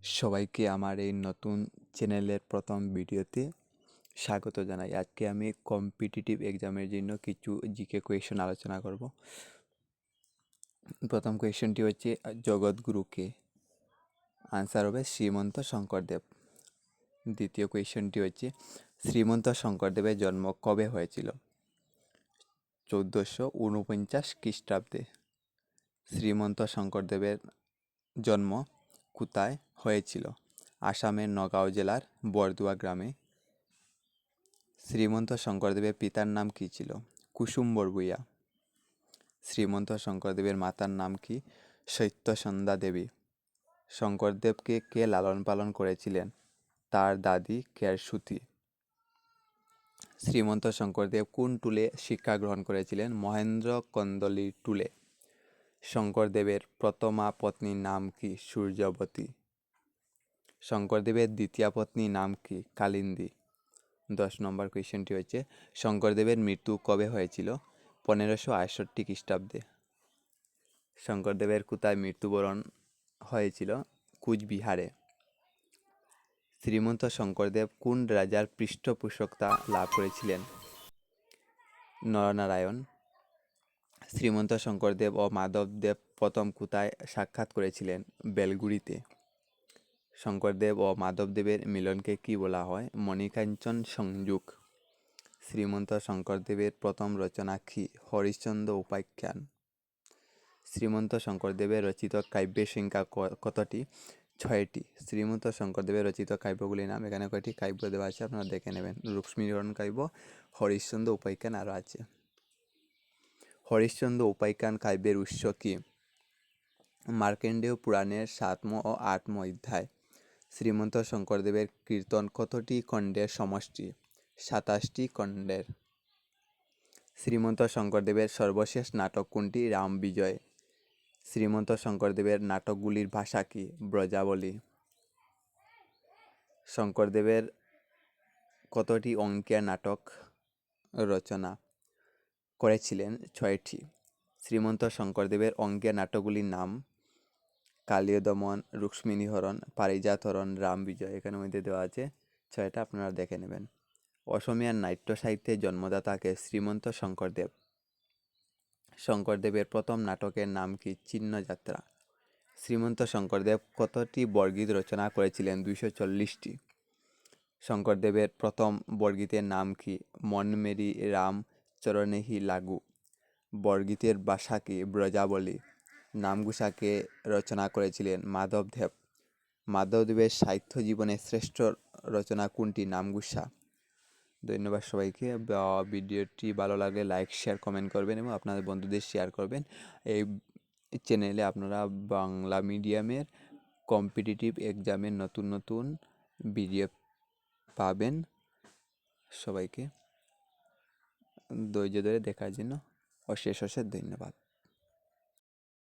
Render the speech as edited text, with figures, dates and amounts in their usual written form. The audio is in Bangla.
সবাইকে আমার এই নতুন চ্যানেলের প্রথম ভিডিওতে স্বাগত জানাই। আজকে আমি কম্পিটিটিভ এক্সামের জন্য কিছু জিকে কোয়েশন আলোচনা করব। প্রথম কোয়েশনটি হচ্ছে জগৎগুরুকে, আনসার হবে শ্রীমন্ত শঙ্করদেব। দ্বিতীয় কোয়েশনটি হচ্ছে শ্রীমন্ত শঙ্করদেবের জন্ম কবে হয়েছিল? 1449 খ্রিস্টাব্দে। শ্রীমন্ত শঙ্করদেবের জন্ম কোথায় হয়েছিল? আসামের নগাঁও জেলার বরদুয়া গ্রামে। শ্রীমন্ত শঙ্করদেবের পিতার নাম কী ছিল? কুসুম বরভূঞা। শ্রীমন্ত শঙ্করদেবের মাতার নাম কি? সত্যসন্ধা দেবী। শঙ্করদেবকে কে লালন পালন করেছিলেন? তার দাদি কেরসুতি। শ্রীমন্ত শঙ্করদেব কোন টুলে শিক্ষা গ্রহণ করেছিলেন? মহেন্দ্র কন্দলী টুলে। শঙ্করদেবের প্রথমা পত্নীর নাম কি? সূর্যবতী। শঙ্করদেবের দ্বিতীয় পত্নীর নাম কি? কালিন্দী। 10 নম্বর কোয়েশ্চেনটি হচ্ছে শঙ্করদেবের মৃত্যু কবে হয়েছিল? 1568 খ্রিস্টাব্দে। শঙ্করদেবের কোথায় মৃত্যুবরণ হয়েছিল? কুচবিহারে। শ্রীমন্ত শঙ্করদেব কোন রাজার পৃষ্ঠপোষকতা লাভ করেছিলেন? নরনারায়ণ। শ্রীমন্ত শঙ্করদেব ও মাধবদেব প্রথম কোথায় সাক্ষাৎ করেছিলেন? বেলগুড়িতে। শঙ্করদেব ও মাধবদেবের মিলনকে কি বলা হয়? মণিকাঞ্চন সংযোগ। শ্রীমন্ত শঙ্করদেবের প্রথম রচনা কি? হরিশ্চন্দ্র উপাখ্যান। শ্রীমন্ত শঙ্করদেবের রচিত কাব্যের সংখ্যা কতটি? 6টি। শ্রীমন্ত শঙ্করদেবের রচিত কাব্যগুলির নাম, এখানে কয়টি কাব্য দেওয়া আছে আপনারা দেখে নেবেন। রুক্মিণীহরণ কাব্য, হরিশ্চন্দ্র উপাখ্যান আরও আছে। হরিশ্চন্দ্র উপাখ্যান কাব্যের উৎস কি? মার্কণ্ডেয় পুরাণের 7ম ও 8ম অধ্যায়। শ্রীমন্ত শঙ্করদেবের কীর্তন কতটি খণ্ডের সমষ্টি? 27টি খণ্ডের। শ্রীমন্ত শঙ্করদেবের সর্বশেষ নাটক কোনটি? রামবিজয়। শ্রীমন্ত শঙ্করদেবের নাটকগুলির ভাষা কি? ব্রজাবলী। শঙ্করদেবের কতটি অঙ্কের নাটক রচনা করেছিলেন? 6টি। শ্রীমন্ত শঙ্করদেবের অঙ্কের নাটকগুলির নাম? কালীয়দমন, রুক্মিণীহরণ, পারিজাতহরণ, রামবিজয়। এখানের মধ্যে দেওয়া আছে 6টা, আপনারা দেখে নেবেন। অসমীয়ার নাট্য সাহিত্যের জন্মদাতাকে? শ্রীমন্ত শঙ্করদেব। শঙ্করদেবের প্রথম নাটকের নাম কি? চিহ্নযাত্রা। শ্রীমন্ত শঙ্করদেব কতটি বরগীত রচনা করেছিলেন? 240টি। শঙ্করদেবের প্রথম বরগীতের নাম কি? মন মেরি রাম চরণেহি লাগু। বরগীতের ভাষা কি? ব্রজাবলী। নামঘোষাকে রচনা করেছিলেন? মাধবদেব। মাধবদেবের সাহিত্য জীবনের শ্রেষ্ঠ রচনা কোনটি? নামঘোষা। ধন্যবাদ সবাইকে। ভিডিওটি ভালো লাগলে লাইক, শেয়ার, কমেন্ট করবেন এবং আপনাদের বন্ধুদের শেয়ার করবেন। এই চ্যানেলে আপনারা বাংলা মিডিয়ামের কম্পিটিটিভ এক্সামের নতুন নতুন ভিডিও পাবেন। সবাইকে ধৈর্য ধরে দেখার জন্য অশেষ অশেষ ধন্যবাদ।